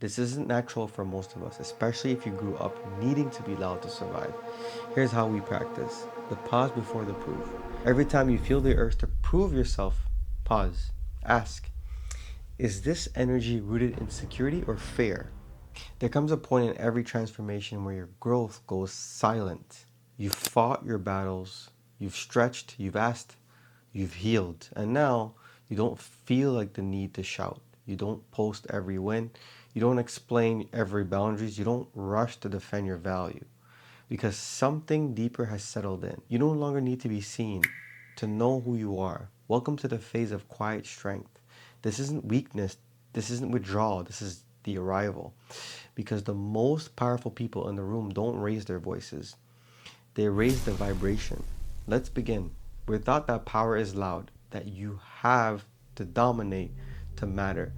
This isn't natural for most of us, especially if you grew up needing to be loud to survive. Here's how we practice the pause before the proof. Every time you feel the urge to prove yourself, pause. Ask, is this energy rooted in security or fear? There comes a point in every transformation where your growth goes silent. You've fought your battles, you've stretched, you've asked, you've healed, and now you don't feel like the need to shout. You don't post every win, you don't explain every boundaries, you don't rush to defend your value because something deeper has settled in. You no longer need to be seen to know who you are. Welcome to the phase of quiet strength. This isn't weakness, this isn't withdrawal, this is the arrival. Because the most powerful people in the room don't raise their voices, they raise the vibration. Let's begin. We're taught that power is loud, that you have to dominate to matter,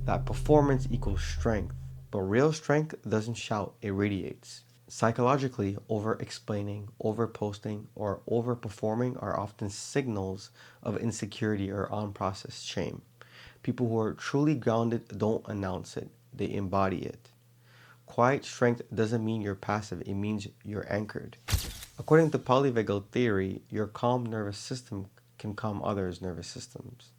that performance equals strength. But real strength doesn't shout, it radiates. Psychologically, over explaining, over posting, or over performing are often signals of insecurity or unprocessed shame. People who are truly grounded don't announce it, they embody it. Quiet strength doesn't mean you're passive, it means you're anchored. According to polyvagal theory, your calm nervous system can calm others' nervous systems.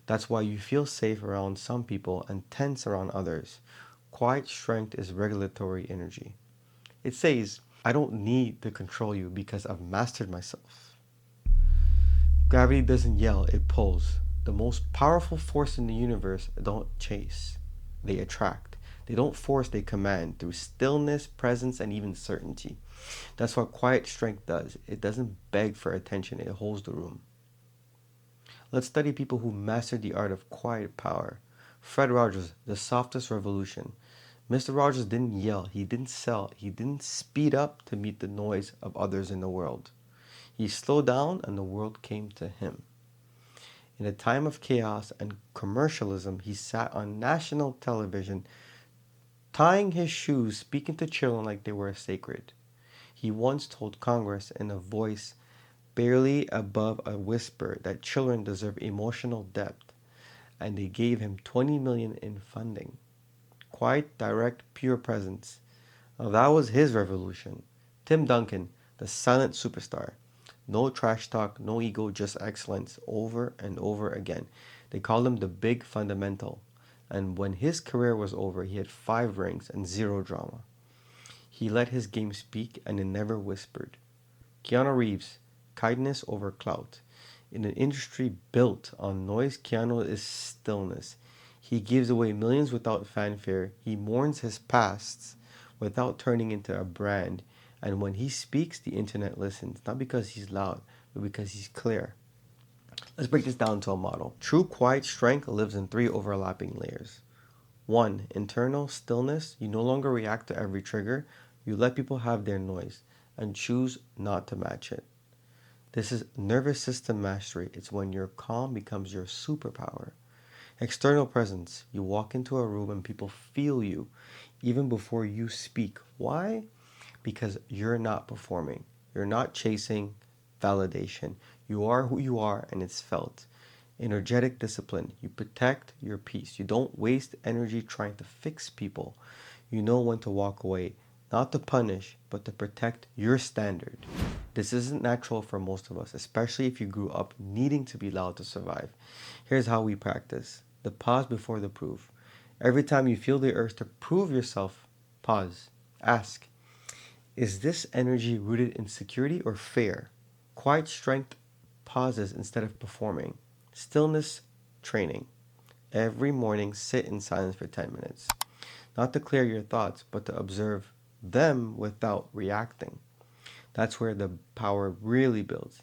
That's why you feel safe around some people and tense around others. Quiet strength is regulatory energy. It says, I don't need to control you because I've mastered myself. Gravity doesn't yell, it pulls. The most powerful force in the universe don't chase, they attract. They don't force, they command through stillness, presence, and even certainty. That's what quiet strength does. It doesn't beg for attention, it holds the room. Let's study people who mastered the art of quiet power. Fred Rogers, The Softest Revolution. Mr. Rogers didn't yell, he didn't sell, he didn't speed up to meet the noise of others in the world. He slowed down and the world came to him. In a time of chaos and commercialism, he sat on national television, tying his shoes, speaking to children like they were sacred. He once told Congress in a voice barely above a whisper that children deserve emotional depth, and they gave him 20 million in funding. Quiet, direct, pure presence. Now that was his revolution. Tim Duncan, the silent superstar. No trash talk, no ego, just excellence over and over again. They called him the big fundamental. And when his career was over, he had 5 rings and zero drama. He let his game speak and it never whispered. Keanu Reeves, kindness over clout. In an industry built on noise, Keanu is stillness. He gives away millions without fanfare. He mourns his pasts without turning into a brand. And when he speaks, the internet listens, not because he's loud, but because he's clear. Let's break this down to a model. True quiet strength lives in 3 overlapping layers. 1. Internal stillness. You no longer react to every trigger. You let people have their noise and choose not to match it. This is nervous system mastery. It's when your calm becomes your superpower. External presence. You walk into a room and people feel you even before you speak. Why? Because you're not performing. You're not chasing validation. You are who you are and it's felt. Energetic discipline. You protect your peace. You don't waste energy trying to fix people. You know when to walk away, not to punish, but to protect your standard. This isn't natural for most of us, especially if you grew up needing to be loud to survive. Here's how we practice the pause before the proof. Every time you feel the urge to prove yourself, pause. Ask, is this energy rooted in security or fear? Quiet strength pauses instead of performing. Stillness training. Every morning, sit in silence for 10 minutes. Not to clear your thoughts, but to observe them without reacting. That's where the power really builds.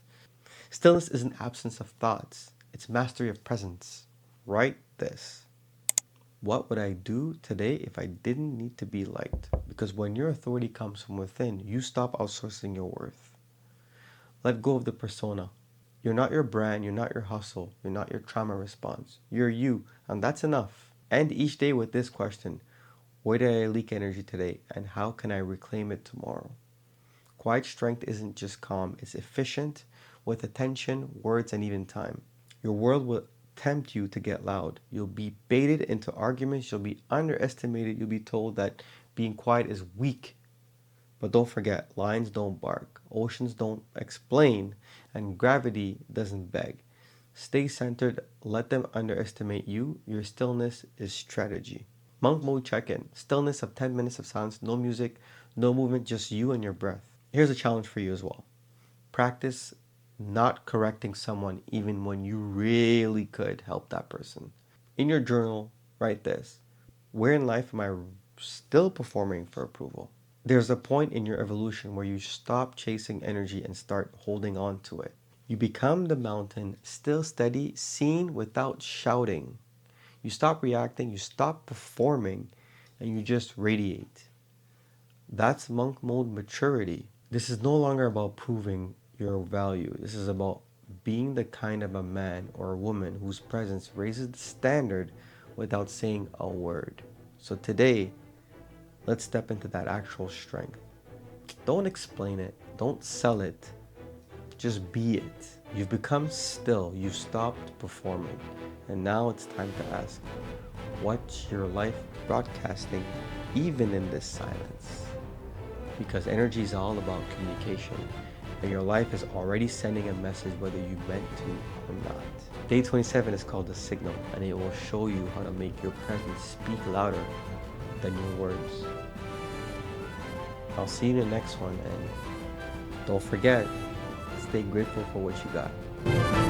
Stillness isn't absence of thoughts, it's mastery of presence. Write this. What would I do today if I didn't need to be liked? Because when your authority comes from within, you stop outsourcing your worth. Let go of the persona. You're not your brand, you're not your hustle, you're not your trauma response. You're you, and that's enough. End each day with this question. Where did I leak energy today, and how can I reclaim it tomorrow? Quiet strength isn't just calm, it's efficient with attention, words, and even time. Your world will tempt you to get loud. You'll be baited into arguments. You'll be underestimated. You'll be told that being quiet is weak. But don't forget, lions don't bark, oceans don't explain, and gravity doesn't beg. Stay centered, let them underestimate you. Your stillness is strategy. Monk mode check-in. Stillness of 10 minutes of silence, no music, no movement, just you and your breath. Here's a challenge for you as well. Practice not correcting someone even when you really could help that person. In your journal, write this. Where in life am I still performing for approval? There's a point in your evolution where you stop chasing energy and start holding on to it. You become the mountain, still steady, seen without shouting. You stop reacting, you stop performing, and you just radiate. That's monk mode maturity. This is no longer about proving your value. This is about being the kind of a man or a woman whose presence raises the standard without saying a word. So today, let's step into that actual strength. Don't explain it, don't sell it, just be it. You've become still, you've stopped performing, and now it's time to ask, what's your life broadcasting even in this silence? Because energy is all about communication, and your life is already sending a message whether you meant to or not. Day 27 is called the signal, and it will show you how to make your presence speak louder than your words. I'll see you in the next one, and don't forget, stay grateful for what you got.